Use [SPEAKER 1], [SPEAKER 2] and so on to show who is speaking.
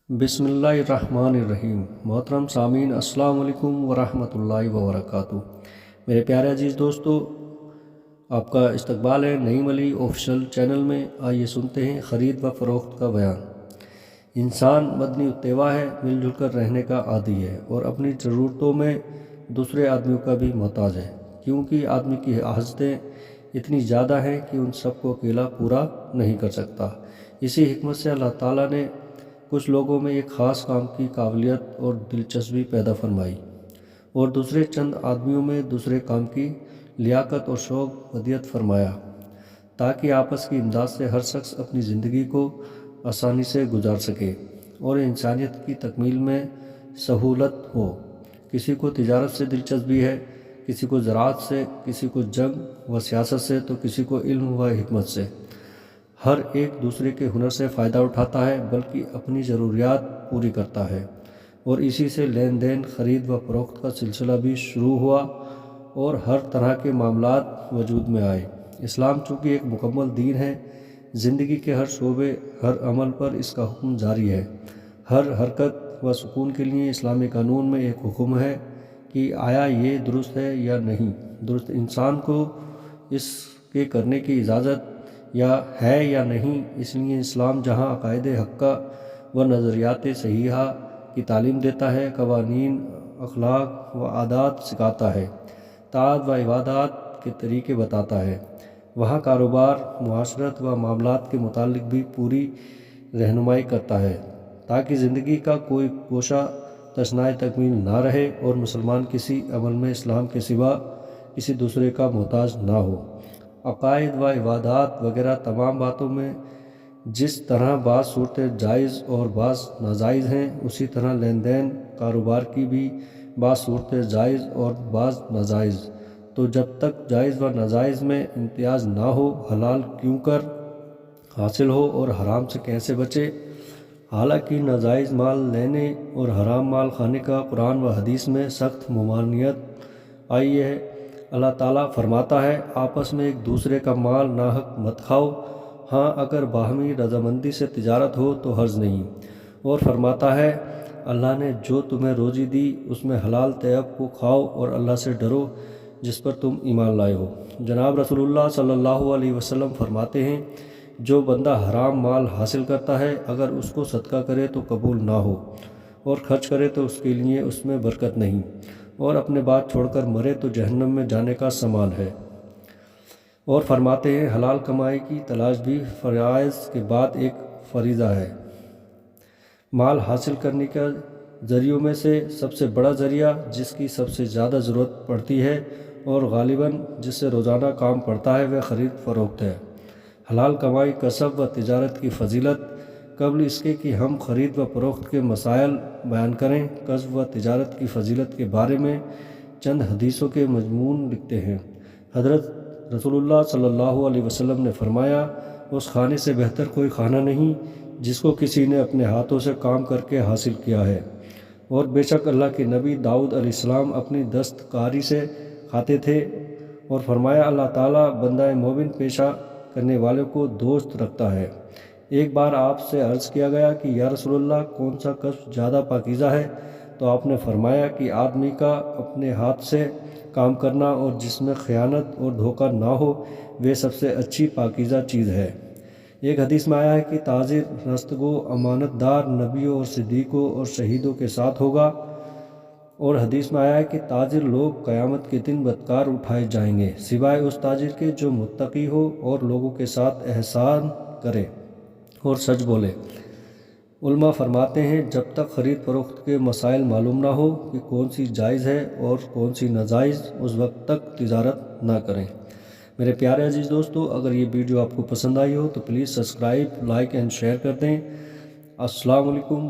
[SPEAKER 1] बिस्मिल्लाहिर्रहमानिर्रहीम। मोहतरम सामीन, अस्सलाम वालेकुम वरहमतुल्लाहि वबरकातुहू। मेरे प्यारे अजीज़ दोस्तों, आपका इस्तकबाल है नईम अली ऑफिशियल चैनल में। आइए सुनते हैं ख़रीद व फ़रोख्त का बयान। इंसान मदनी उत्तेवा है, मिलजुल कर रहने का आदी है और अपनी ज़रूरतों में दूसरे आदमियों का भी मोहताज है, क्योंकि आदमी की हाजतें इतनी ज़्यादा हैं कि उन सबको अकेला पूरा नहीं कर सकता। इसी हिकमत से अल्लाह ताला ने कुछ लोगों में एक ख़ास काम की काबिलियत और दिलचस्पी पैदा फरमाई और दूसरे चंद आदमियों में दूसरे काम की लियाकत और शौक़ वदियत फरमाया, ताकि आपस की इमदाद से हर शख्स अपनी ज़िंदगी को आसानी से गुजार सके और इंसानियत की तकमील में सहूलत हो। किसी को तिजारत से दिलचस्पी है, किसी को ज़राअत से, किसी को जंग व सियासत से, तो किसी को इल्म व हिकमत से। हर एक दूसरे के हुनर से फ़ायदा उठाता है, बल्कि अपनी ज़रूरियात पूरी करता है, और इसी से लेन देन, ख़रीद व फ़रोख्त का सिलसिला भी शुरू हुआ और हर तरह के मामलात वजूद में आए। इस्लाम चूँकि एक मुकम्मल दीन है, ज़िंदगी के हर शोबे, हर अमल पर इसका हुक्म जारी है। हर हरकत व सुकून के लिए इस्लामी कानून में एक हुक्म है कि आया ये दुरुस्त है या नहीं दुरुस्त, इंसान को इसके करने की इजाज़त या नहीं। इसलिए इस्लाम जहाँ अक़ायदे हक़्क़ा व नज़रियात सहीहा की तालीम देता है, क़वानीन, अखलाक व आदात सिखाता है, ताअत व इबादत के तरीक़े बताता है, वहाँ कारोबार, मुआशरत व मामलात के मुतालिक भी पूरी रहनुमाई करता है, ताकि ज़िंदगी का कोई गोशा तशनाए तकमील ना रहे और मुसलमान किसी अमल में इस्लाम के सिवा किसी दूसरे का मोहताज ना हो। अक़ायद व इबादत वगैरह तमाम बातों में जिस तरह बाज़ सूरतें जायज़ और बाज़ नाजायज़ हैं, उसी तरह लेन देन, कारोबार की भी बाज़ सूरतें जायज़ और बाज़ नाजायज़। तो जब तक जायज़ व नाजायज़ में इम्तियाज़ ना हो, हलाल क्यों कर हासिल हो और हराम से कैसे बचे। हालांकि नाजायज़ माल लेने और हराम माल खाने का कुरान व हदीस में सख्त ममानियत आई है। अल्लाह ताला फरमाता है, आपस में एक दूसरे का माल नाहक मत खाओ, हाँ अगर बाहमी रजामंदी से तिजारत हो तो हर्ज नहीं। और फरमाता है, अल्लाह ने जो तुम्हें रोज़ी दी उसमें हलाल तैयब को खाओ और अल्लाह से डरो जिस पर तुम ईमान लाए हो। जनाब रसूलुल्लाह सल्लल्लाहु अलैहि वसल्लम फरमाते हैं, जो बंदा हराम माल हासिल करता है, अगर उसको सदका करे तो कबूल ना हो और खर्च करे तो उसके लिए उसमें बरकत नहीं, और अपने बात छोड़कर मरे तो जहन्नम में जाने का समान है। और फरमाते हैं, हलाल कमाई की तलाश भी फ़राइज़ के बाद एक फ़रीज़ा है। माल हासिल करने का ज़रियों में से सबसे बड़ा ज़रिया, जिसकी सबसे ज़्यादा ज़रूरत पड़ती है और गालिबन जिससे रोज़ाना काम पड़ता है, वह ख़रीद फ़रोख्त है। हलाल कमाई, कसब व तिजारत की फ़जीलत। कबल इसके कि हम ख़रीद व फ़रोख्त के मसाइल बयान करें, कसब व तिजारत की फ़जीलत के बारे में चंद हदीसों के मजमून लिखते हैं। हज़रत रसूलुल्लाह सल्लल्लाहु अलैहि वसल्लम ने फरमाया, उस खाने से बेहतर कोई खाना नहीं जिसको किसी ने अपने हाथों से काम करके हासिल किया है, और बेशक अल्लाह के नबी दाऊद अलैहिस्सलाम अपनी दस्तकारी से खाते थे। और फरमाया, अल्लाह ताला बंदा मोमिन पेशा करने वाले को दोस्त रखता है। एक बार आपसे अर्ज़ किया गया कि या रसूलल्लाह, कौन सा कस्ब ज़्यादा पाकीज़ा है? तो आपने फरमाया कि आदमी का अपने हाथ से काम करना और जिसमें ख़यानत और धोखा ना हो, वे सबसे अच्छी पाकीज़ा चीज़ है। एक हदीस में आया है कि ताजिर रस्तगो अमानतदार नबियों और सिद्दीक़ों और शहीदों के साथ होगा। और हदीस में आया है कि ताजिर लोग क़यामत के दिन बदकार उठाए जाएंगे, सिवाय उस ताजिर के जो मुत्तकी हो और लोगों के साथ एहसान करे और सच बोले। उलमा फरमाते हैं, जब तक ख़रीद फ़रोख्त के मसाइल मालूम ना हो कि कौन सी जायज़ है और कौन सी नाजायज़, उस वक्त तक तिजारत ना करें। मेरे प्यारे अजीज़ दोस्तों, अगर ये वीडियो आपको पसंद आई हो तो please subscribe, like and share कर दें। अस्सलाम वालेकुम।